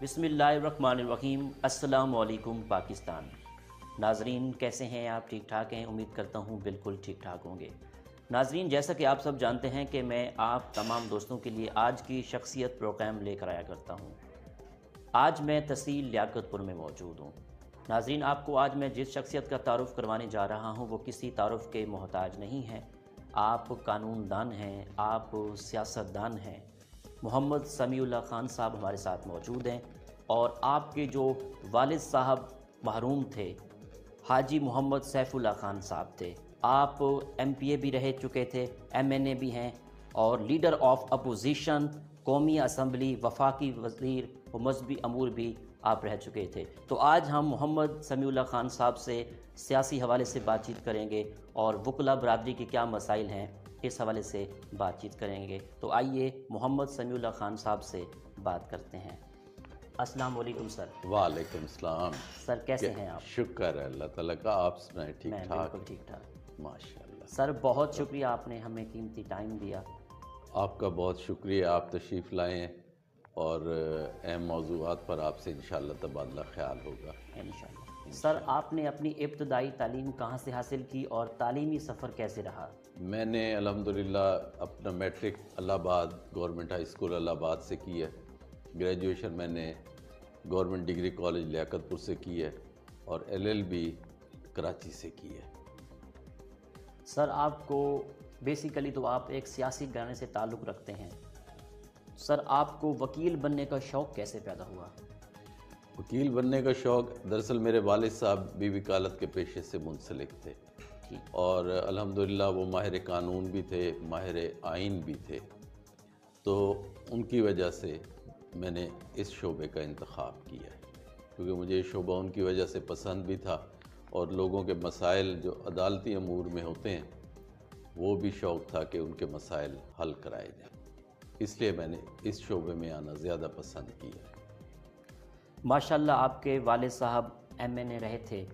بسم اللہ الرحمن الرحیم۔ السلام علیکم پاکستان۔ ناظرین کیسے ہیں آپ؟ ٹھیک ٹھاک ہیں؟ امید کرتا ہوں بالکل ٹھیک ٹھاک ہوں گے۔ ناظرین جیسا کہ آپ سب جانتے ہیں کہ میں آپ تمام دوستوں کے لیے آج کی شخصیت پروگرام لے کر آیا کرتا ہوں۔ آج میں تحصیل لیاقت پور میں موجود ہوں۔ ناظرین آپ کو آج میں جس شخصیت کا تعارف کروانے جا رہا ہوں وہ کسی تعارف کے محتاج نہیں ہیں۔ آپ قانون دان ہیں، آپ سیاست دان ہیں۔ محمد سمیع اللہ خان صاحب ہمارے ساتھ موجود ہیں، اور آپ کے جو والد صاحب محروم تھے حاجی محمد سیف اللہ خان صاحب تھے۔ آپ ایم پی اے بھی رہ چکے تھے، ایم این اے بھی ہیں، اور لیڈر آف اپوزیشن، قومی اسمبلی، وفاقی وزیر و مذہبی امور بھی آپ رہ چکے تھے۔ تو آج ہم محمد سمیع اللہ خان صاحب سے سیاسی حوالے سے بات چیت کریں گے، اور وکلا برادری کے کیا مسائل ہیں اس حوالے سے بات چیت کریں گے۔ تو آئیے محمد سمیع اللہ خان صاحب سے بات کرتے ہیں۔ السلام علیکم سر۔ وعلیکم السلام۔ سر کیسے ہیں آپ؟ شکر ہے اللہ تعالیٰ کا، آپ سنائیں؟ ٹھیک میں ٹھاک؟ بالکل ٹھیک ٹھاک ماشاء اللہ سر، بہت شکریہ آپ نے ہمیں قیمتی ٹائم دیا۔ آپ کا بہت شکریہ، آپ تشریف لائے ہیں، اور اہم موضوعات پر آپ سے انشاءاللہ تبادلہ خیال ہوگا انشاءاللہ۔ سر آپ نے اپنی ابتدائی تعلیم کہاں سے حاصل کی اور تعلیمی سفر کیسے رہا؟ میں نے الحمدللہ اپنا میٹرک الہ آباد گورنمنٹ ہائی اسکول الہ آباد سے کی ہے۔ گریجویشن میں نے گورنمنٹ ڈگری کالج لیاقت پور سے کی ہے، اور ایل ایل بی کراچی سے کی ہے۔ سر آپ کو بیسیکلی تو آپ ایک سیاسی گھرانے سے تعلق رکھتے ہیں۔ سر آپ کو وکیل بننے کا شوق کیسے پیدا ہوا؟ وکیل بننے کا شوق دراصل میرے والد صاحب بھی وکالت کے پیشے سے منسلک تھے، اور الحمدللہ وہ ماہر قانون بھی تھے، ماہر آئین بھی تھے، تو ان کی وجہ سے میں نے اس شعبے کا انتخاب کیا ہے، کیونکہ مجھے یہ شعبہ ان کی وجہ سے پسند بھی تھا، اور لوگوں کے مسائل جو عدالتی امور میں ہوتے ہیں وہ بھی شوق تھا کہ ان کے مسائل حل کرائے جائیں، اس لیے میں نے اس شعبے میں آنا زیادہ پسند کیا ہے۔ ماشاءاللہ آپ کے والد صاحب ایم این اے رہے تھے،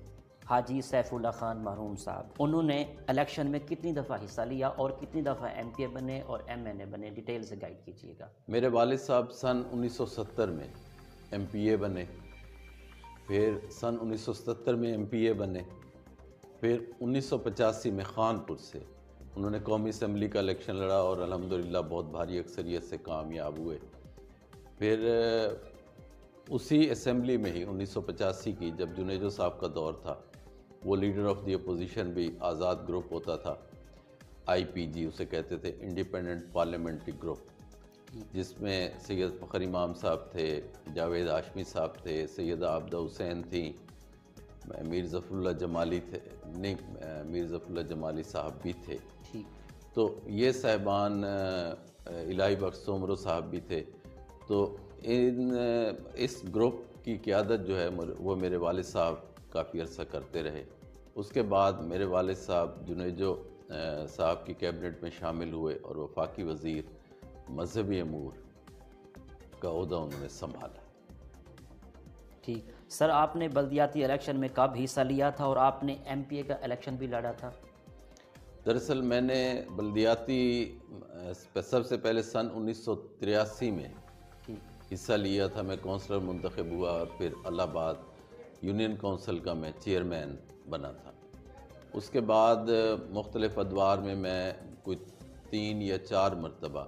حاجی سیف اللہ خان محروم صاحب۔ انہوں نے الیکشن میں کتنی دفعہ حصہ لیا اور کتنی دفعہ ایم پی اے بنے اور ایم این اے بنے؟ ڈیٹیل سے گائیڈ کیجیے گا۔ میرے والد صاحب سن 1970 میں ایم پی اے بنے، پھر سن 1970 میں ایم پی اے بنے، پھر 1985 میں خانپور سے انہوں نے قومی اسمبلی کا الیکشن لڑا، اور الحمدللہ بہت بھاری اکثریت سے کامیاب ہوئے۔ پھر اسی اسمبلی میں ہی 1985 کی جب جنیجو صاحب کا دور تھا، وہ لیڈر آف دی اپوزیشن بھی آزاد گروپ ہوتا تھا، آئی پی جی اسے کہتے تھے، انڈیپینڈنٹ پارلیمنٹری گروپ، جس میں سید فخر امام صاحب تھے، جاوید ہاشمی صاحب تھے، سیدہ عابدہ حسین تھیں، میر ظفر اللہ جمالی تھے، میر ظفر اللہ جمالی صاحب بھی تھے، تو یہ صاحبان، الہی بخش سومرو صاحب بھی تھے۔ تو اس گروپ کی قیادت جو ہے وہ میرے والد صاحب کافی عرصہ کرتے رہے۔ اس کے بعد میرے والد صاحب جنیجو صاحب کی کیبنٹ میں شامل ہوئے، اور وفاقی وزیر مذہبی امور کا عہدہ انہوں نے سنبھالا۔ ٹھیک سر، آپ نے بلدیاتی الیکشن میں کب حصہ لیا تھا، اور آپ نے ایم پی اے کا الیکشن بھی لڑا تھا؟ دراصل میں نے بلدیاتی سب سے پہلے سن 1983 میں حصہ لیا تھا، میں کونسلر منتخب ہوا، اور پھر الہ آباد یونین کونسل کا میں چیئرمین بنا تھا۔ اس کے بعد مختلف ادوار میں میں کچھ 3 یا 4 مرتبہ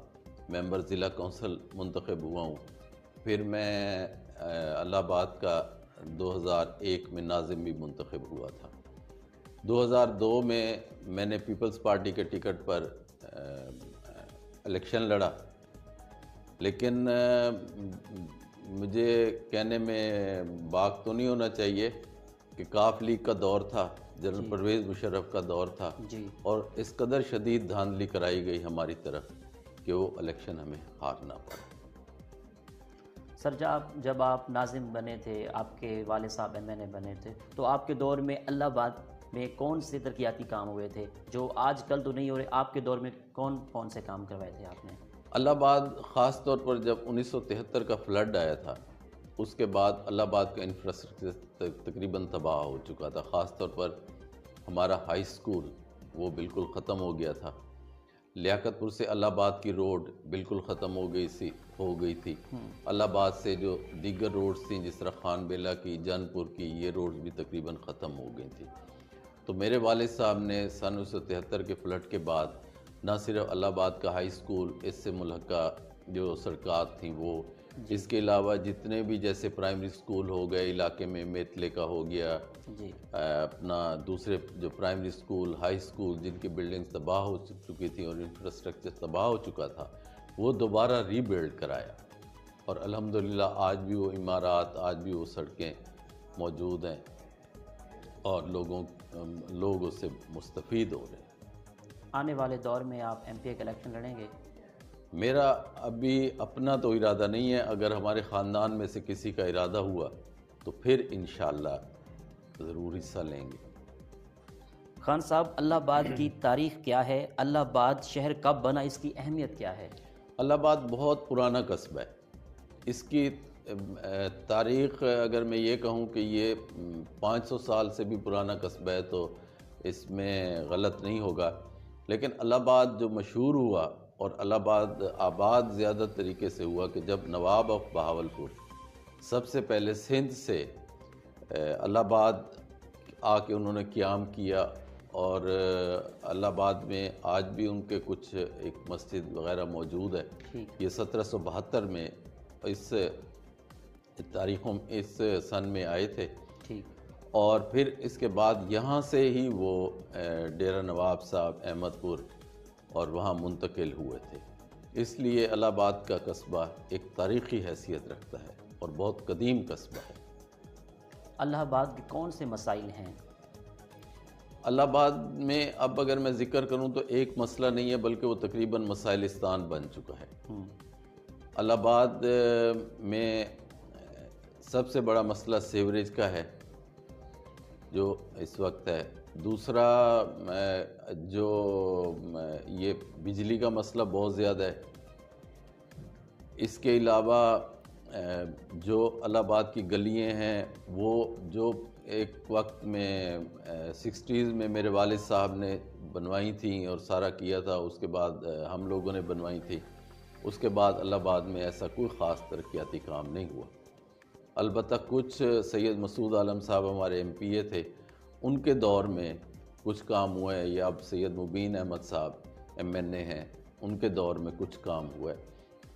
ممبر ضلع کونسل منتخب ہوا ہوں۔ پھر میں الہ آباد کا 2001 میں ناظم بھی منتخب ہوا تھا۔ 2002 میں نے پیپلز پارٹی کے ٹکٹ پر الیکشن لڑا، لیکن مجھے کہنے میں باک تو نہیں ہونا چاہیے کہ کاف لیگ کا دور تھا، جنرل پرویز مشرف کا دور تھا، اور اس قدر شدید دھاندلی کرائی گئی ہماری طرف کہ وہ الیکشن ہمیں ہارنا پڑا۔ سر جب آپ ناظم بنے تھے، آپ کے والد صاحب ایم این اے بنے تھے، تو آپ کے دور میں الہ آباد میں کون سے ترقیاتی کام ہوئے تھے جو آج کل تو نہیں ہو رہے؟ آپ کے دور میں کون سے کام کروائے تھے آپ نے؟ الہ آباد خاص طور پر جب 1973 کا فلڈ آیا تھا، اس کے بعد الہ آباد کا انفراسٹرکچر تقریباً تباہ ہو چکا تھا، خاص طور پر ہمارا ہائی اسکول وہ بالکل ختم ہو گیا تھا۔ لیاقت پور سے الہ آباد کی روڈ بالکل ختم ہو گئی تھی. الہ آباد سے جو دیگر روڈز تھیں جس طرح خان بیلہ کی، جان پور کی، یہ روڈز بھی تقریباً ختم ہو گئی تھی. تو میرے والد صاحب نے سن 1973 کے فلڈ کے بعد نہ صرف الہ آباد کا ہائی اسکول، اس سے ملحقہ جو سڑکات تھیں وہ، اس کے علاوہ جتنے بھی جیسے پرائمری اسکول ہو گئے علاقے میں، میتلے کا ہو گیا، اپنا دوسرے جو پرائمری اسکول، ہائی اسکول جن کی بلڈنگز تباہ ہو چکی تھیں اور انفراسٹرکچر تباہ ہو چکا تھا، وہ دوبارہ ری بلڈ کرایا. اور الحمدللہ آج بھی وہ عمارات، آج بھی وہ سڑکیں موجود ہیں اور لوگ اس سے مستفید ہو رہے ہیں. آنے والے دور میں آپ ایم پی اے کا الیکشن لڑیں گے؟ میرا ابھی اپنا تو ارادہ نہیں ہے، اگر ہمارے خاندان میں سے کسی کا ارادہ ہوا تو پھر انشاءاللہ ضرور حصہ لیں گے. خان صاحب، الہ آباد کی تاریخ کیا ہے؟ الہ آباد شہر کب بنا؟ اس کی اہمیت کیا ہے؟ الہ آباد بہت پرانا قصبہ ہے. اس کی تاریخ اگر میں یہ کہوں کہ یہ 500 سال سے بھی پرانا قصبہ ہے تو اس میں غلط نہیں ہوگا. لیکن الہ آباد جو مشہور ہوا اور الہ آباد آباد زیادہ طریقے سے ہوا کہ جب نواب آف بہاولپور سب سے پہلے سندھ سے الہ آباد آ کے انہوں نے قیام کیا، اور الہ آباد میں آج بھی ان کے کچھ ایک مسجد وغیرہ موجود ہے. یہ 1772 میں اس تاریخوں اس سن میں آئے تھے، اور پھر اس کے بعد یہاں سے ہی وہ ڈیرہ نواب صاحب احمد پور اور وہاں منتقل ہوئے تھے. اس لیے الہ آباد کا قصبہ ایک تاریخی حیثیت رکھتا ہے اور بہت قدیم قصبہ ہے. الہ آباد کے کون سے مسائل ہیں؟ الہ آباد میں اب اگر میں ذکر کروں تو ایک مسئلہ نہیں ہے بلکہ وہ تقریباً مسائلستان بن چکا ہے. الہ آباد میں سب سے بڑا مسئلہ سیوریج کا ہے جو اس وقت ہے. دوسرا جو یہ بجلی کا مسئلہ بہت زیادہ ہے. اس کے علاوہ جو الہ آباد کی گلیاں ہیں وہ جو ایک وقت میں 60s میں میرے والد صاحب نے بنوائی تھیں اور سارا کیا تھا، اس کے بعد ہم لوگوں نے بنوائی تھی. اس کے بعد الہ آباد میں ایسا کوئی خاص ترقیاتی کام نہیں ہوا. البتہ کچھ سید مسعود عالم صاحب ہمارے ایم پی اے تھے، ان کے دور میں کچھ کام ہوا ہے، یا اب سید مبین احمد صاحب ایم این اے ہیں، ان کے دور میں کچھ کام ہوا ہے.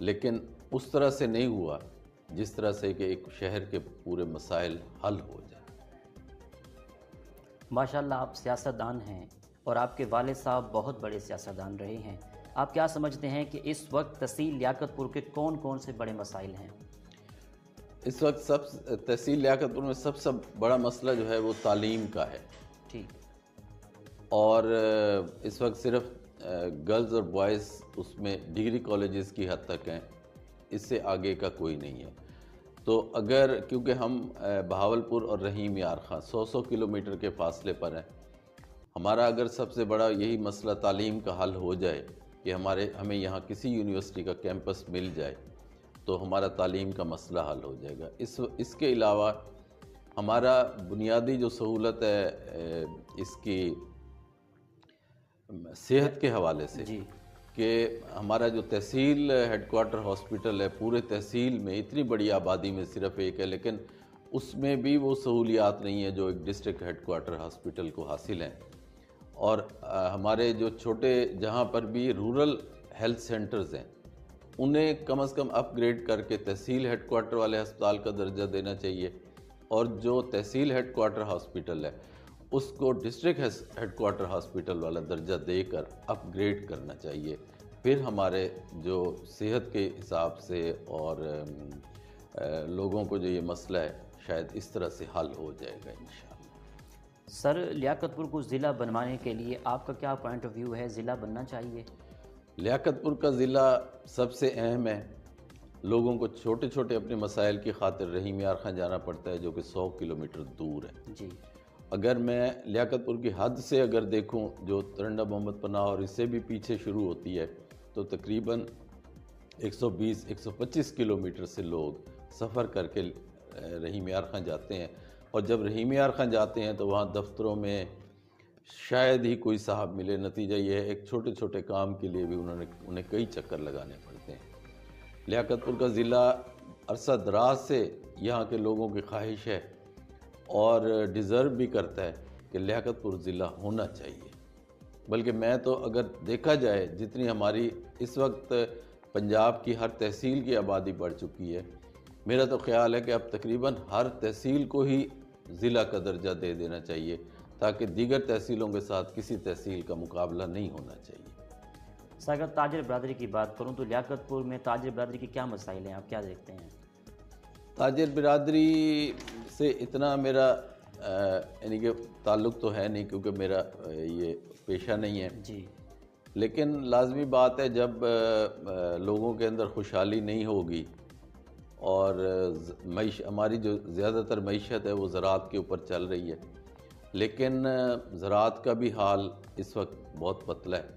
لیکن اس طرح سے نہیں ہوا جس طرح سے کہ ایک شہر کے پورے مسائل حل ہو جائیں. ماشاءاللہ آپ سیاستدان ہیں اور آپ کے والد صاحب بہت بڑے سیاستدان رہے ہیں. آپ کیا سمجھتے ہیں کہ اس وقت تحصیل لیاقت پور کے کون کون سے بڑے مسائل ہیں؟ اس وقت تحصیل لیاقت پور میں سب سے بڑا مسئلہ جو ہے وہ تعلیم کا ہے. ٹھیک. اور اس وقت صرف گرلز اور بوائز اس میں ڈگری کالجز کی حد تک ہیں، اس سے آگے کا کوئی نہیں ہے. تو اگر کیونکہ ہم بہاولپور اور رحیم یار خان 100 کلومیٹر کے فاصلے پر ہیں، ہمارا اگر سب سے بڑا یہی مسئلہ تعلیم کا حل ہو جائے کہ ہمیں یہاں کسی یونیورسٹی کا کیمپس مل جائے تو ہمارا تعلیم کا مسئلہ حل ہو جائے گا. اس کے علاوہ ہمارا بنیادی جو سہولت ہے اس کی صحت کے حوالے سے کہ ہمارا جو تحصیل ہیڈ کوارٹر ہاسپٹل ہے پورے تحصیل میں، اتنی بڑی آبادی میں صرف ایک ہے، لیکن اس میں بھی وہ سہولیات نہیں ہیں جو ایک ڈسٹرکٹ ہیڈ کوارٹر ہاسپٹل کو حاصل ہیں. اور ہمارے جو چھوٹے جہاں پر بھی رورل ہیلتھ سینٹرز ہیں انہیں کم از کم اپ گریڈ کر کے تحصیل ہیڈ کوارٹر والے ہسپتال کا درجہ دینا چاہیے، اور جو تحصیل ہیڈ کوارٹر ہاسپٹل ہے اس کو ڈسٹرکٹ ہیڈ کوارٹر ہاسپٹل والا درجہ دے کر اپ گریڈ کرنا چاہیے. پھر ہمارے جو صحت کے حساب سے اور لوگوں کو جو یہ مسئلہ ہے شاید اس طرح سے حل ہو جائے گا انشاءاللہ. سر، لیاقت پور کو ضلع بنوانے کے لیے آپ کا کیا پوائنٹ آف ویو ہے؟ ضلع بننا چاہیے؟ لیاقت پور کا ضلع سب سے اہم ہے. لوگوں کو چھوٹے چھوٹے اپنے مسائل کی خاطر رحیم یار خان جانا پڑتا ہے جو کہ 100 کلومیٹر دور ہے. جی. اگر میں لیاقت پور کی حد سے اگر دیکھوں جو ترنڈا محمد پناہ اور اس سے بھی پیچھے شروع ہوتی ہے تو تقریباً 120-125 کلومیٹر سے لوگ سفر کر کے رحیم یار خان جاتے ہیں. اور جب رحیم یار خان جاتے ہیں تو وہاں دفتروں میں شاید ہی کوئی صاحب ملے. نتیجہ یہ ہے ایک چھوٹے چھوٹے کام کے لیے بھی انہیں کئی چکر لگانے پڑتے ہیں. لیاقت پور کا ضلع عرصہ دراز سے یہاں کے لوگوں کی خواہش ہے اور ڈیزرو بھی کرتا ہے کہ لیاقت پور ضلع ہونا چاہیے. بلکہ میں تو اگر دیکھا جائے جتنی ہماری اس وقت پنجاب کی ہر تحصیل کی آبادی بڑھ چکی ہے، میرا تو خیال ہے کہ اب تقریباً ہر تحصیل کو ہی ضلع کا درجہ دے دینا چاہیے تاکہ دیگر تحصیلوں کے ساتھ کسی تحصیل کا مقابلہ نہیں ہونا چاہیے. سر اگر تاجر برادری کی بات کروں تو لیاقت پور میں تاجر برادری کے کیا مسائل ہیں، آپ کیا دیکھتے ہیں؟ تاجر برادری سے اتنا میرا یعنی کہ تعلق تو ہے نہیں کیونکہ میرا یہ پیشہ نہیں ہے. جی. لیکن لازمی بات ہے جب لوگوں کے اندر خوشحالی نہیں ہوگی اور ہماری جو زیادہ تر معیشت ہے وہ زراعت کے اوپر چل رہی ہے، لیکن زراعت کا بھی حال اس وقت بہت پتلا ہے.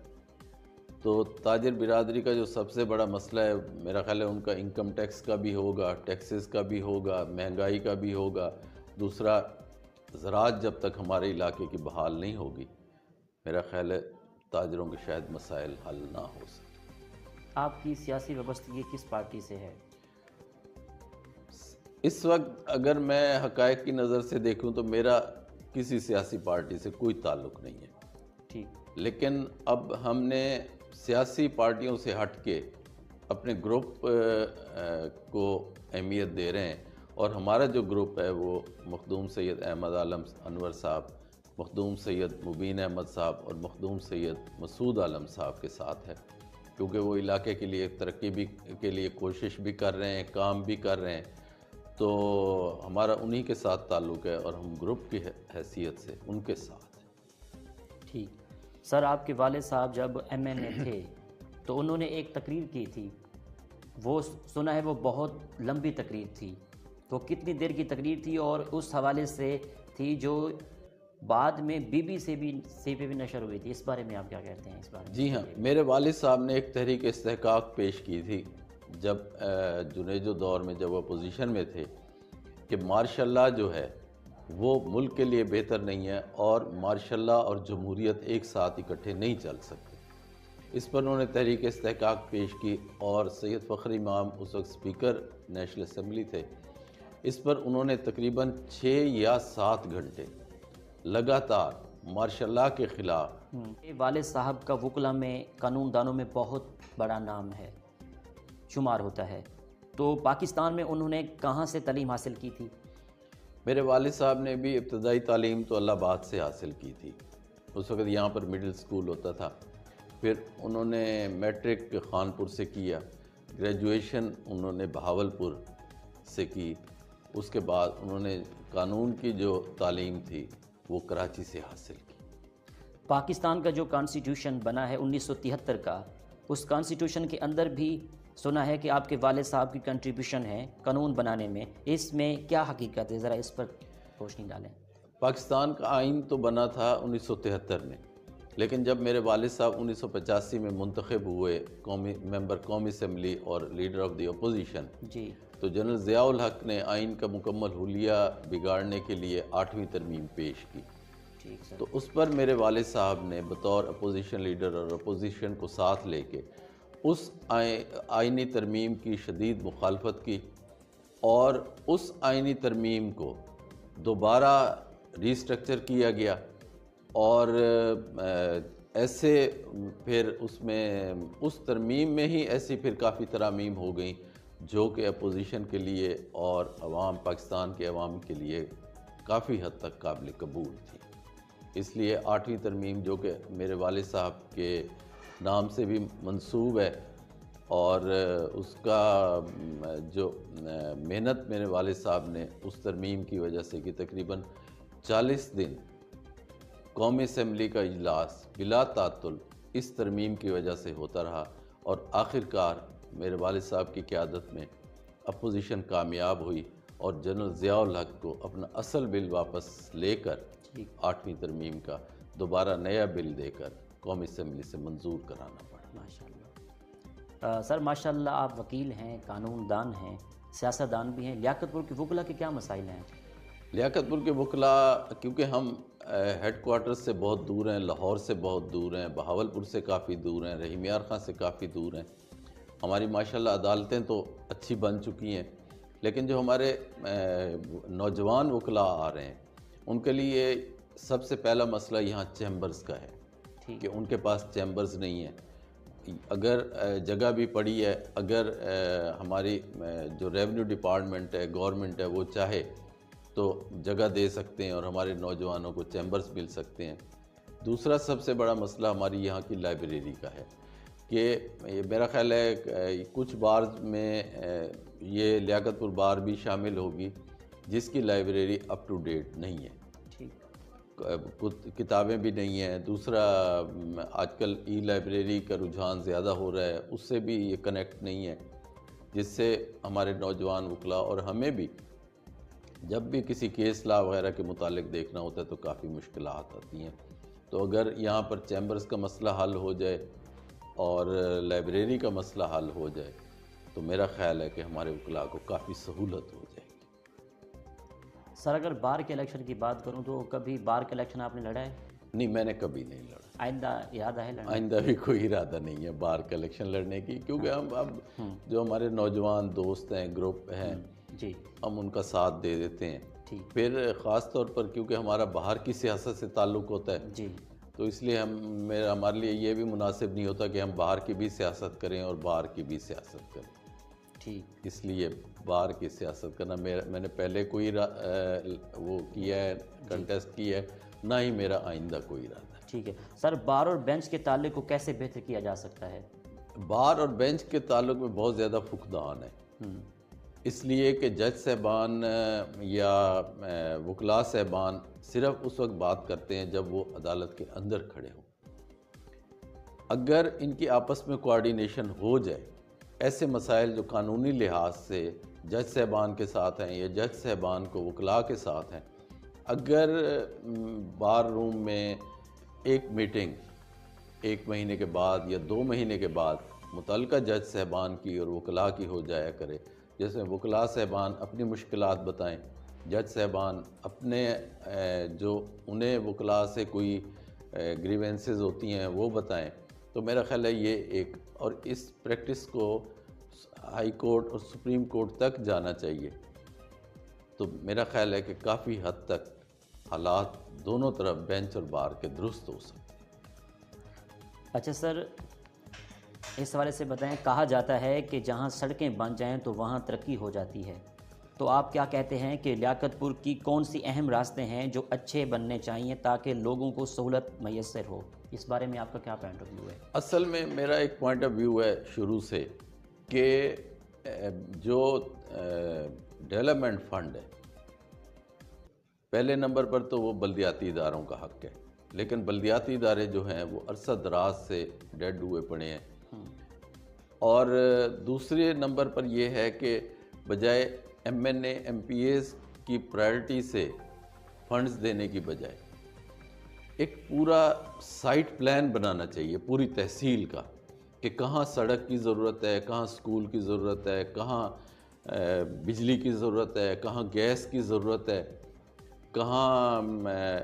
تو تاجر برادری کا جو سب سے بڑا مسئلہ ہے میرا خیال ہے ان کا انکم ٹیکس کا بھی ہوگا، ٹیکسز کا بھی ہوگا، مہنگائی کا بھی ہوگا. دوسرا زراعت جب تک ہمارے علاقے کی بحال نہیں ہوگی میرا خیال ہے تاجروں کے شاید مسائل حل نہ ہو سکے. آپ کی سیاسی وابستگی کس پارٹی سے ہے؟ اس وقت اگر میں حقائق کی نظر سے دیکھوں تو میرا کسی سیاسی پارٹی سے کوئی تعلق نہیں ہے. ٹھیک. لیکن اب ہم نے سیاسی پارٹیوں سے ہٹ کے اپنے گروپ کو اہمیت دے رہے ہیں اور ہمارا جو گروپ ہے وہ مخدوم سید احمد عالم انور صاحب، مخدوم سید مبین احمد صاحب اور مخدوم سید مسعود عالم صاحب کے ساتھ ہے، کیونکہ وہ علاقے کے لیے ترقی بھی کے لیے کوشش بھی کر رہے ہیں، کام بھی کر رہے ہیں. تو ہمارا انہی کے ساتھ تعلق ہے اور ہم گروپ کی حیثیت سے ان کے ساتھ ہیں. ٹھیک. سر آپ کے والد صاحب جب ایم این اے تھے تو انہوں نے ایک تقریر کی تھی، وہ سنا ہے وہ بہت لمبی تقریر تھی، تو کتنی دیر کی تقریر تھی اور اس حوالے سے تھی جو بعد میں بی بی سی پہ بھی نشر ہوئی تھی، اس بارے میں آپ کیا کہتے ہیں اس بارے میں؟ جی ہاں، میرے والد صاحب نے ایک تحریک استحقاق پیش کی تھی جب جنیجو دور میں جب اپوزیشن میں تھے کہ مارشاء اللہ جو ہے وہ ملک کے لیے بہتر نہیں ہے اور مارشاء اللہ اور جمہوریت ایک ساتھ اکٹھے نہیں چل سکتے. اس پر انہوں نے تحریک استحقاق پیش کی اور سید فخر امام اس وقت اسپیکر نیشنل اسمبلی تھے. اس پر انہوں نے تقریباً 6 یا 7 گھنٹے لگاتار مارشاء اللہ کے خلاف. والد صاحب کا وکلا میں قانون دانوں میں بہت بڑا نام ہے، شمار ہوتا ہے، تو پاکستان میں انہوں نے کہاں سے تعلیم حاصل کی تھی؟ میرے والد صاحب نے بھی ابتدائی تعلیم تو اللہ آباد سے حاصل کی تھی. اس وقت یہاں پر مڈل سکول ہوتا تھا. پھر انہوں نے میٹرک خانپور سے کیا، گریجویشن انہوں نے بہاولپور سے کی. اس کے بعد انہوں نے قانون کی جو تعلیم تھی وہ کراچی سے حاصل کی. پاکستان کا جو کانسٹیٹیوشن بنا ہے 1973 کا، اس کانسٹیٹیوشن کے اندر بھی سنا ہے کہ آپ کے والد صاحب کی کنٹریبیوشن ہے قانون بنانے میں، اس میں کیا حقیقت ہے؟ ذرا اس پر روشنی ڈالیں. پاکستان کا آئین تو بنا تھا 1973 میں، لیکن جب میرے والد صاحب 1985 میں منتخب ہوئے ممبر قومی اسمبلی اور لیڈر آف دی اپوزیشن، جی، تو جنرل ضیاء الحق نے آئین کا مکمل حلیہ بگاڑنے کے لیے 8ویں ترمیم پیش کی. ٹھیک سر. تو اس پر میرے والد صاحب نے بطور اپوزیشن لیڈر اور اپوزیشن کو ساتھ لے کے اس آئینی ترمیم کی شدید مخالفت کی اور اس آئینی ترمیم کو دوبارہ ری سٹرکچر کیا گیا اور ایسے پھر اس ترمیم میں ہی ایسی پھر کافی ترامیم ہو گئیں جو کہ اپوزیشن کے لیے اور پاکستان کے عوام کے لیے کافی حد تک قابل قبول تھی. اس لیے 8ویں ترمیم جو کہ میرے والد صاحب کے نام سے بھی منسوب ہے اور اس کا جو محنت میرے والد صاحب نے اس ترمیم کی وجہ سے کہ تقریباً 40 دن قومی اسمبلی کا اجلاس بلا تعطل اس ترمیم کی وجہ سے ہوتا رہا اور آخرکار میرے والد صاحب کی قیادت میں اپوزیشن کامیاب ہوئی اور جنرل ضیاء الحق کو اپنا اصل بل واپس لے کر 8ویں ترمیم کا دوبارہ نیا بل دے کر قومی اسمبلی سے منظور کرانا پڑا. ماشاءاللہ. سر ماشاءاللہ آپ وکیل ہیں، قانون دان ہیں، سیاست دان بھی ہیں. لیاقت پور کے وکلا کے کیا مسائل ہیں؟ لیاقت پور کے وکلاء کیونکہ ہم ہیڈ کوارٹر سے بہت دور ہیں، لاہور سے بہت دور ہیں، بہاولپور سے کافی دور ہیں، رحیم یار خان سے کافی دور ہیں. ہماری ماشاءاللہ عدالتیں تو اچھی بن چکی ہیں، لیکن جو ہمارے نوجوان وکلاء آ رہے ہیں ان کے لیے سب سے پہلا مسئلہ یہاں چیمبرز کا ہے کہ ان کے پاس چیمبرز نہیں ہیں. اگر جگہ بھی پڑی ہے، اگر ہماری جو ریونیو ڈپارٹمنٹ ہے، گورنمنٹ ہے، وہ چاہے تو جگہ دے سکتے ہیں اور ہمارے نوجوانوں کو چیمبرز مل سکتے ہیں. دوسرا سب سے بڑا مسئلہ ہماری یہاں کی لائبریری کا ہے کہ میرا خیال ہے کچھ بار میں یہ لیاقت پور بار بھی شامل ہوگی جس کی لائبریری اپ ٹو ڈیٹ نہیں ہے، کتابیں بھی نہیں ہیں. دوسرا آج کل ای لائبریری کا رجحان زیادہ ہو رہا ہے، اس سے بھی یہ کنیکٹ نہیں ہے، جس سے ہمارے نوجوان وکلاء اور ہمیں بھی جب بھی کسی کیس لا وغیرہ کے متعلق دیکھنا ہوتا ہے تو کافی مشکلات آتی ہیں. تو اگر یہاں پر چیمبرز کا مسئلہ حل ہو جائے اور لائبریری کا مسئلہ حل ہو جائے تو میرا خیال ہے کہ ہمارے وکلاء کو کافی سہولت ہو جائے گی. سر اگر بار کے الیکشن کی بات کروں تو کبھی بار کا الیکشن آپ نے لڑا ہے؟ نہیں، میں نے کبھی نہیں لڑا. آئندہ ارادہ ہے لڑنا؟ آئندہ بھی کوئی ارادہ نہیں ہے بار کا الیکشن لڑنے کی، کیونکہ ہم اب جو ہمارے نوجوان دوست ہیں، گروپ ہیں، جی ہم ان کا ساتھ دے دیتے ہیں. پھر خاص طور پر کیونکہ ہمارا باہر کی سیاست سے تعلق ہوتا ہے جی تو اس لیے ہمارے لیے یہ بھی مناسب نہیں ہوتا کہ ہم باہر کی بھی سیاست کریں اور باہر کی بھی سیاست کریں. ٹھیک، اس لیے باہر کی سیاست کرنا میں نے پہلے کوئی وہ کیا ہے، کنٹیسٹ کیا ہے، نہ ہی میرا آئندہ کوئی ارادہ ہے. ٹھیک ہے سر. بار اور بینچ کے تعلق کو کیسے بہتر کیا جا سکتا ہے؟ بار اور بینچ کے تعلق میں بہت زیادہ فقدان ہے، اس لیے کہ جج صاحبان یا وکلاء صاحبان صرف اس وقت بات کرتے ہیں جب وہ عدالت کے اندر کھڑے ہوں. اگر ان کی آپس میں کوارڈینیشن ہو جائے، ایسے مسائل جو قانونی لحاظ سے جج صاحبان کے ساتھ ہیں یا جج صاحبان کو وکلاء کے ساتھ ہیں، اگر بار روم میں ایک میٹنگ 1 مہینے کے بعد یا 2 مہینے کے بعد متعلقہ جج صاحبان کی اور وکلاء کی ہو جایا کرے، جس میں وکلاء صاحبان اپنی مشکلات بتائیں، جج صاحبان اپنے جو انہیں وکلاء سے کوئی گریوینسز ہوتی ہیں وہ بتائیں، تو میرا خیال ہے یہ ایک، اور اس پریکٹس کو ہائی کورٹ اور سپریم کورٹ تک جانا چاہیے. تو میرا خیال ہے کہ کافی حد تک حالات دونوں طرف بینچ اور بار کے درست ہو سکتے ہیں. اچھا سر، اس حوالے سے بتائیں، کہا جاتا ہے کہ جہاں سڑکیں بن جائیں تو وہاں ترقی ہو جاتی ہے، تو آپ کیا کہتے ہیں کہ لیاقت پور کی کون سی اہم راستے ہیں جو اچھے بننے چاہیے تاکہ لوگوں کو سہولت میسر ہو؟ اس بارے میں آپ کا کیا پوائنٹ آف ویو ہے؟ اصل میں میرا ایک پوائنٹ آف ویو ہے شروع سے کہ جو ڈیولپمنٹ فنڈ ہے، پہلے نمبر پر تو وہ بلدیاتی اداروں کا حق ہے، لیکن بلدیاتی ادارے جو ہیں وہ عرصہ دراز سے ڈیڈ ہوئے پڑے ہیں. اور دوسرے نمبر پر یہ ہے کہ بجائے M N A M P As کی پرائرٹی سے فنڈز دینے کی بجائے ایک پورا سائٹ پلان بنانا چاہیے پوری تحصیل کا، کہ کہاں سڑک کی ضرورت ہے، کہاں سکول کی ضرورت ہے، کہاں بجلی کی ضرورت ہے، کہاں گیس کی ضرورت ہے، کہاں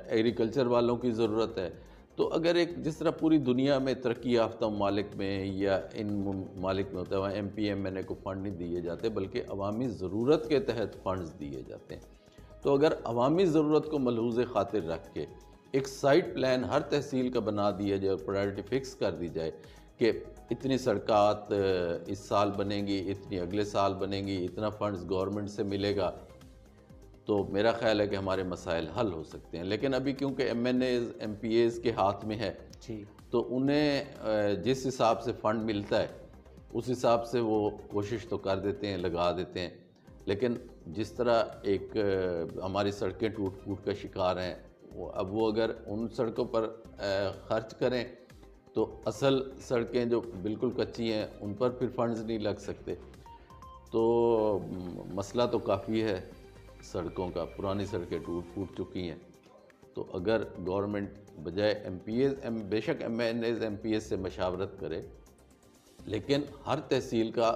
ایگریکلچر والوں کی ضرورت ہے. تو اگر ایک جس طرح پوری دنیا میں ترقی یافتہ ممالک میں یا ان ممالک میں ہوتا ہے وہاں ایم پی ایم این اے کو فنڈ نہیں دیے جاتے بلکہ عوامی ضرورت کے تحت فنڈز دیے جاتے ہیں. تو اگر عوامی ضرورت کو ملحوظ خاطر رکھ کے ایک سائٹ پلان ہر تحصیل کا بنا دیا جائے اور پرائرٹی فکس کر دی جائے کہ اتنی سڑکات اس سال بنیں گی، اتنی اگلے سال بنیں گی، اتنا فنڈز گورنمنٹ سے ملے گا، تو میرا خیال ہے کہ ہمارے مسائل حل ہو سکتے ہیں. لیکن ابھی کیونکہ M N As M P As کے ہاتھ میں ہے تو انہیں جس حساب سے فنڈ ملتا ہے اس حساب سے وہ کوشش تو کر دیتے ہیں، لگا دیتے ہیں. لیکن جس طرح ایک ہماری سڑکیں ٹوٹ پھوٹ کا شکار ہیں، اب وہ اگر ان سڑکوں پر خرچ کریں تو اصل سڑکیں جو بالکل کچی ہیں ان پر پھر فنڈز نہیں لگ سکتے. تو مسئلہ تو کافی ہے سڑکوں کا، پرانی سڑکیں ٹوٹ پھوٹ چکی ہیں. تو اگر گورنمنٹ بجائے ایم پی ایز بے شک M N As M P As سے مشاورت کرے، لیکن ہر تحصیل کا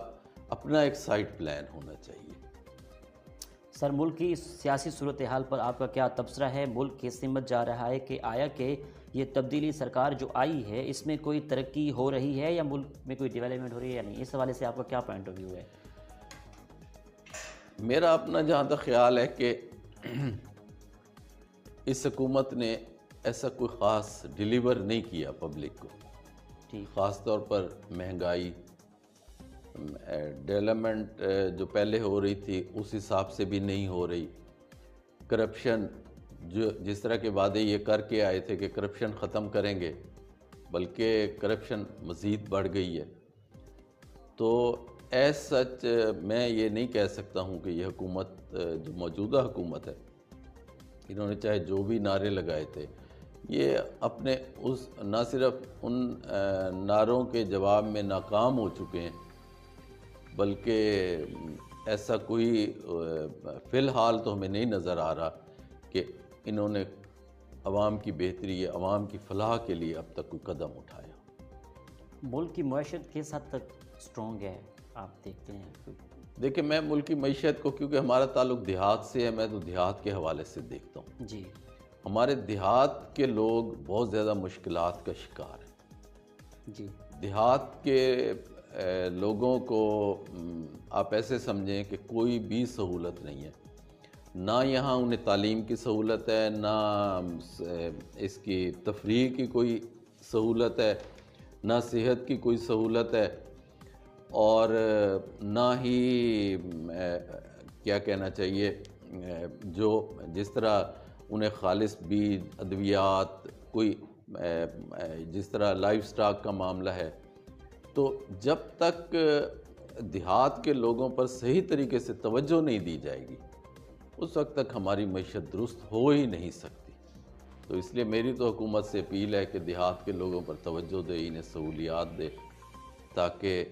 اپنا ایک سائٹ پلان ہونا چاہیے. سر ملک کی سیاسی صورتحال پر آپ کا کیا تبصرہ ہے؟ ملک کی سمت جا رہا ہے کہ آیا کہ یہ تبدیلی سرکار جو آئی ہے اس میں کوئی ترقی ہو رہی ہے یا ملک میں کوئی ڈیولپمنٹ ہو رہی ہے یا نہیں؟ اس حوالے سے آپ کا کیا پوائنٹ آف ویو ہے؟ میرا اپنا جہاں تک خیال ہے کہ اس حکومت نے ایسا کوئی خاص ڈیلیور نہیں کیا پبلک کو، خاص طور پر مہنگائی، ڈیولپمنٹ جو پہلے ہو رہی تھی اس حساب سے بھی نہیں ہو رہی، کرپشن جو جس طرح کے وعدے یہ کر کے آئے تھے کہ کرپشن ختم کریں گے، بلکہ کرپشن مزید بڑھ گئی ہے۔ تو ایز سچ میں یہ نہیں کہہ سکتا ہوں کہ یہ حکومت جو موجودہ حکومت ہے، انہوں نے چاہے جو بھی نعرے لگائے تھے، یہ اپنے اس نہ صرف ان نعروں کے جواب میں ناکام ہو چکے ہیں، بلکہ ایسا کوئی فی الحال تو ہمیں نہیں نظر آ رہا کہ انہوں نے عوام کی بہتری، عوام کی فلاح کے لیے اب تک کوئی قدم اٹھایا۔ ملک کی معیشت کس حد تک سٹرونگ ہے آپ دیکھتے ہیں؟ دیکھیں، میں ملک کی معیشت کو، کیونکہ ہمارا تعلق دیہات سے ہے، میں تو دیہات کے حوالے سے دیکھتا ہوں۔ جی، ہمارے دیہات کے لوگ بہت زیادہ مشکلات کا شکار ہیں۔ جی، دیہات کے لوگوں کو آپ ایسے سمجھیں کہ کوئی بھی سہولت نہیں ہے، نہ یہاں انہیں تعلیم کی سہولت ہے، نہ اس کی تفریح کی کوئی سہولت ہے، نہ صحت کی کوئی سہولت ہے، اور نہ ہی کیا کہنا چاہیے، جو جس طرح انہیں خالص بیج، ادویات، کوئی جس طرح لائف سٹاک کا معاملہ ہے۔ تو جب تک دیہات کے لوگوں پر صحیح طریقے سے توجہ نہیں دی جائے گی، اس وقت تک ہماری معیشت درست ہو ہی نہیں سکتی۔ تو اس لیے میری تو حکومت سے اپیل ہے کہ دیہات کے لوگوں پر توجہ دے، انہیں سہولیات دے، تاکہ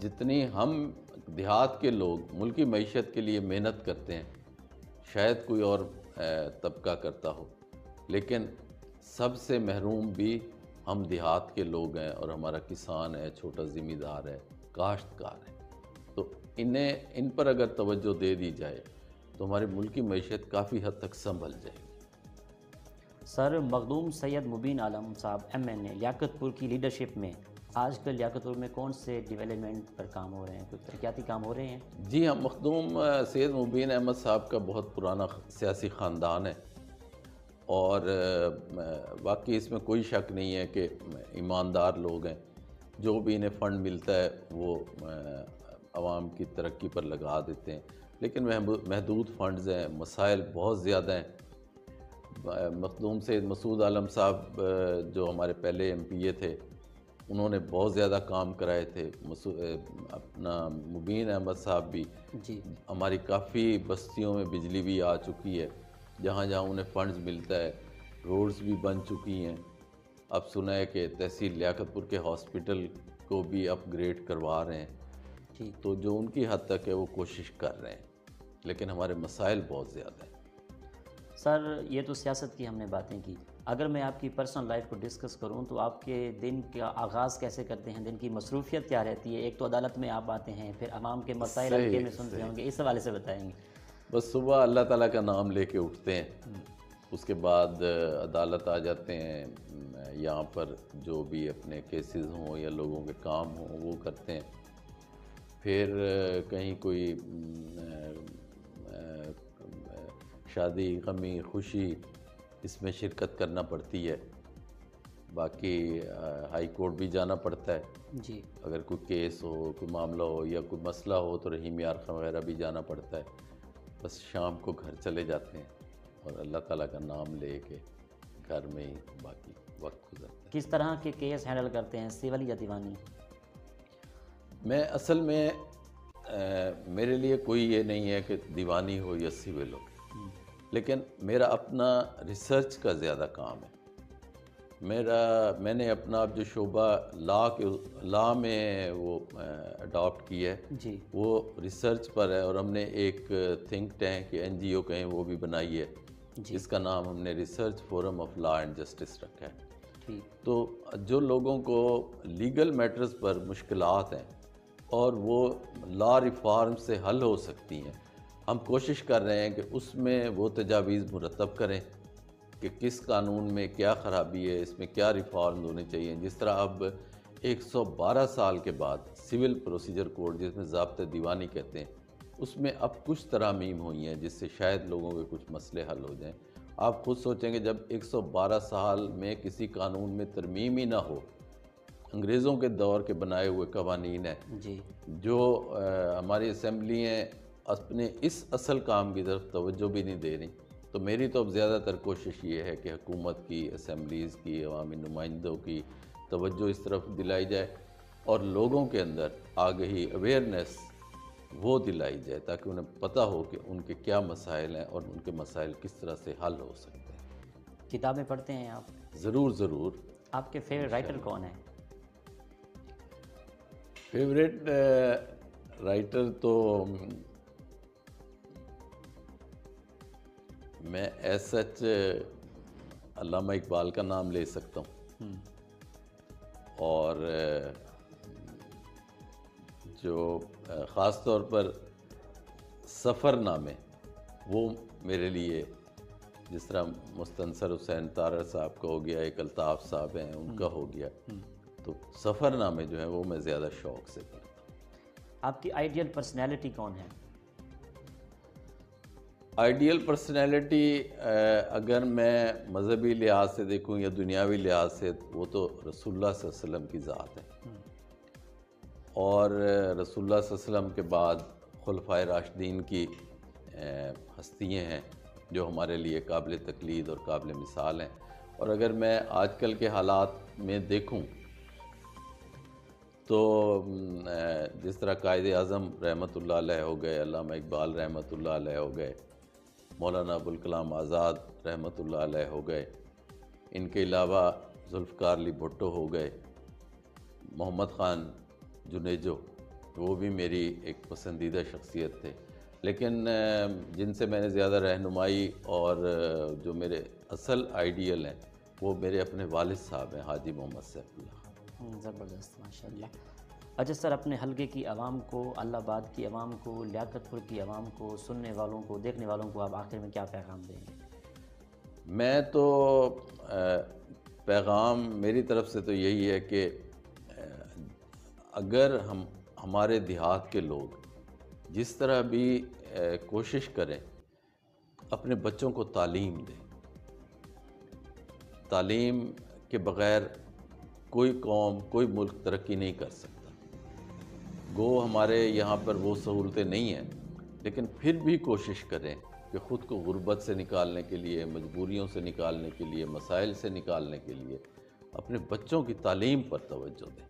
جتنی ہم دیہات کے لوگ ملکی معیشت کے لیے محنت کرتے ہیں، شاید کوئی اور طبقہ کرتا ہو، لیکن سب سے محروم بھی ہم دیہات کے لوگ ہیں، اور ہمارا کسان ہے، چھوٹا زمیندار ہے، کاشتکار ہے۔ تو ان پر اگر توجہ دے دی جائے تو ہماری ملکی معیشت کافی حد تک سنبھل جائے گی۔ سر مخدوم سید مبین عالم صاحب MNA لیاقت پور کی لیڈرشپ میں آج کل لیاقت پور میں کون سے ڈیولپمنٹ پر کام ہو رہے ہیں؟ کچھ ترقیاتی کام ہو رہے ہیں؟ جی ہاں، مخدوم سید مبین احمد صاحب کا بہت پرانا سیاسی خاندان ہے، اور واقعی اس میں کوئی شک نہیں ہے کہ ایماندار لوگ ہیں۔ جو بھی انہیں فنڈ ملتا ہے وہ عوام کی ترقی پر لگا دیتے ہیں، لیکن محدود فنڈز ہیں، مسائل بہت زیادہ ہیں۔ مخدوم سید مسعود عالم صاحب جو ہمارے پہلے MPA تھے، انہوں نے بہت زیادہ کام کرائے تھے۔ اپنا مبین احمد صاحب بھی، جی، ہماری کافی بستیوں میں بجلی بھی آ چکی ہے، جہاں جہاں انہیں فنڈز ملتا ہے، روڈز بھی بن چکی ہیں۔ اب سنا ہے کہ تحصیل لیاقت پور کے ہاسپٹل کو بھی اپ گریڈ کروا رہے ہیں۔ تو جو ان کی حد تک ہے وہ کوشش کر رہے ہیں، لیکن ہمارے مسائل بہت زیادہ ہیں۔ سر یہ تو سیاست کی ہم نے باتیں کی، اگر میں آپ کی پرسنل لائف کو ڈسکس کروں تو آپ کے دن کا آغاز کیسے کرتے ہیں؟ دن کی مصروفیت کیا رہتی ہے؟ ایک تو عدالت میں آپ آتے ہیں، پھر عوام کے مسائل حلقے میں سنتے ہوں گے، اس حوالے سے بتائیں گے۔ بس صبح اللہ تعالیٰ کا نام لے کے اٹھتے ہیں، اس کے بعد عدالت آ جاتے ہیں، یہاں پر جو بھی اپنے کیسز ہوں یا لوگوں کے کام ہوں وہ کرتے ہیں، پھر کہیں کوئی شادی، غمی، خوشی، اس میں شرکت کرنا پڑتی ہے۔ باقی ہائی کورٹ بھی جانا پڑتا ہے، جی، اگر کوئی کیس ہو، کوئی معاملہ ہو یا کوئی مسئلہ ہو تو رحیم یارخان وغیرہ بھی جانا پڑتا ہے۔ بس شام کو گھر چلے جاتے ہیں اور اللہ تعالیٰ کا نام لے کے گھر میں ہی باقی وقت گزرتا ہے۔ کس طرح کے کیس ہینڈل کرتے ہیں، سول یا دیوانی؟ میں اصل میں میرے لیے کوئی یہ نہیں ہے کہ دیوانی ہو یا سول ہو، لیکن میرا اپنا ریسرچ کا زیادہ کام ہے۔ میں نے اپنا جو شعبہ لا میں وہ اڈاپٹ کیا ہے، جی، وہ ریسرچ پر ہے، اور ہم نے ایک تھنک ٹینک یا NGO کہیں وہ بھی بنائی ہے، جس کا نام ہم نے research forum of law and justice رکھا ہے۔ تو جو لوگوں کو لیگل میٹرز پر مشکلات ہیں اور وہ لا ریفارم سے حل ہو سکتی ہیں، ہم کوشش کر رہے ہیں کہ اس میں وہ تجاویز مرتب کریں کہ کس قانون میں کیا خرابی ہے، اس میں کیا ریفارمز ہونے چاہیے. جس طرح اب 112 سال کے بعد سول پروسیجر کوڈ، جس میں ضابطۂ دیوانی کہتے ہیں، اس میں اب کچھ ترامیم ہوئی ہیں جس سے شاید لوگوں کے کچھ مسئلے حل ہو جائیں. آپ خود سوچیں کہ جب 112 سال میں کسی قانون میں ترمیم ہی نہ ہو، انگریزوں کے دور کے بنائے ہوئے قوانین ہیں جی جو ہماری اسمبلی ہیں اپنے اس اصل کام کی طرف توجہ بھی نہیں دے رہی. تو میری تو اب زیادہ تر کوشش یہ ہے کہ حکومت کی، اسمبلیز کی، عوامی نمائندوں کی توجہ اس طرف دلائی جائے اور لوگوں کے اندر آگہی، اویئرنیس وہ دلائی جائے تاکہ انہیں پتہ ہو کہ ان کے کیا مسائل ہیں اور ان کے مسائل کس طرح سے حل ہو سکتے ہیں. کتابیں پڑھتے ہیں آپ؟ ضرور ضرور. آپ کے فیوریٹ رائٹر کون ہیں؟ فیوریٹ رائٹر تو میں ایز سچ علامہ اقبال کا نام لے سکتا ہوں، اور جو خاص طور پر سفر نامے وہ میرے لیے، جس طرح مستنصر حسین طارر صاحب کا ہو گیا، ایک الطاف صاحب ہیں ان کا ہو گیا، تو سفر نامے جو ہیں وہ میں زیادہ شوق سے پڑھتا ہوں. آپ کی آئیڈیل پرسنالٹی کون ہے؟ آئیڈیل پرسنالٹی اگر میں مذہبی لحاظ سے دیکھوں یا دنیاوی لحاظ سے، وہ تو رسول اللہ صلی اللہ علیہ وسلم کی ذات ہے. اور رسول اللہ صلی اللہ علیہ وسلم کے بعد خلفائے راشدین کی ہستیاں ہیں جو ہمارے لیے قابل تقلید اور قابل مثال ہیں. اور اگر میں آج کل کے حالات میں دیکھوں تو جس طرح قائد اعظم رحمۃ اللہ علیہ ہو گئے، علامہ اقبال رحمۃ اللہ علیہ ہو گئے، مولانا ابوالکلام آزاد رحمۃ اللہ علیہ ہو گئے، ان کے علاوہ ذوالفقار علی بھٹو ہو گئے، محمد خان جنیجو، وہ بھی میری ایک پسندیدہ شخصیت تھے. لیکن جن سے میں نے زیادہ رہنمائی اور جو میرے اصل آئیڈیل ہیں وہ میرے اپنے والد صاحب ہیں، حاجی محمد سیف اللہ. زبردست، ماشاء اللہ. اجد سر، اپنے حلقے کی عوام کو، اللہ آباد کی عوام کو، لیاقت پور کی عوام کو، سننے والوں کو، دیکھنے والوں کو آپ آخر میں کیا پیغام دیں گے؟ میں تو پیغام میری طرف سے تو یہی ہے کہ اگر ہمارے دیہات کے لوگ جس طرح بھی کوشش کریں اپنے بچوں کو تعلیم دیں. تعلیم کے بغیر کوئی قوم، کوئی ملک ترقی نہیں کر سکتا. گو ہمارے یہاں پر وہ سہولتیں نہیں ہیں، لیکن پھر بھی کوشش کریں کہ خود کو غربت سے نکالنے کے لیے، مجبوریوں سے نکالنے کے لیے، مسائل سے نکالنے کے لیے اپنے بچوں کی تعلیم پر توجہ دیں.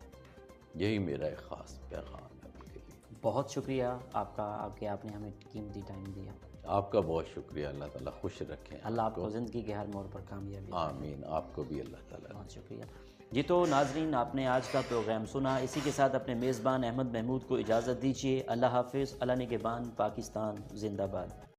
یہی میرا ایک خاص پیغام ہے ان کے لیے. بہت شکریہ آپ کا، آپ نے ہمیں قیمتی ٹائم دیا. آپ کا بہت شکریہ. اللہ تعالیٰ خوش رکھیں. اللہ آپ کو زندگی کے ہر موڑ پر کامیابی. آمین. آپ کو بھی اللہ تعالیٰ. بہت شکریہ. جی تو ناظرین، آپ نے آج کا پروگرام سنا. اسی کے ساتھ اپنے میزبان احمد محمود کو اجازت دیجیے. اللہ حافظ. اللہ نگہبان. پاکستان زندہ باد.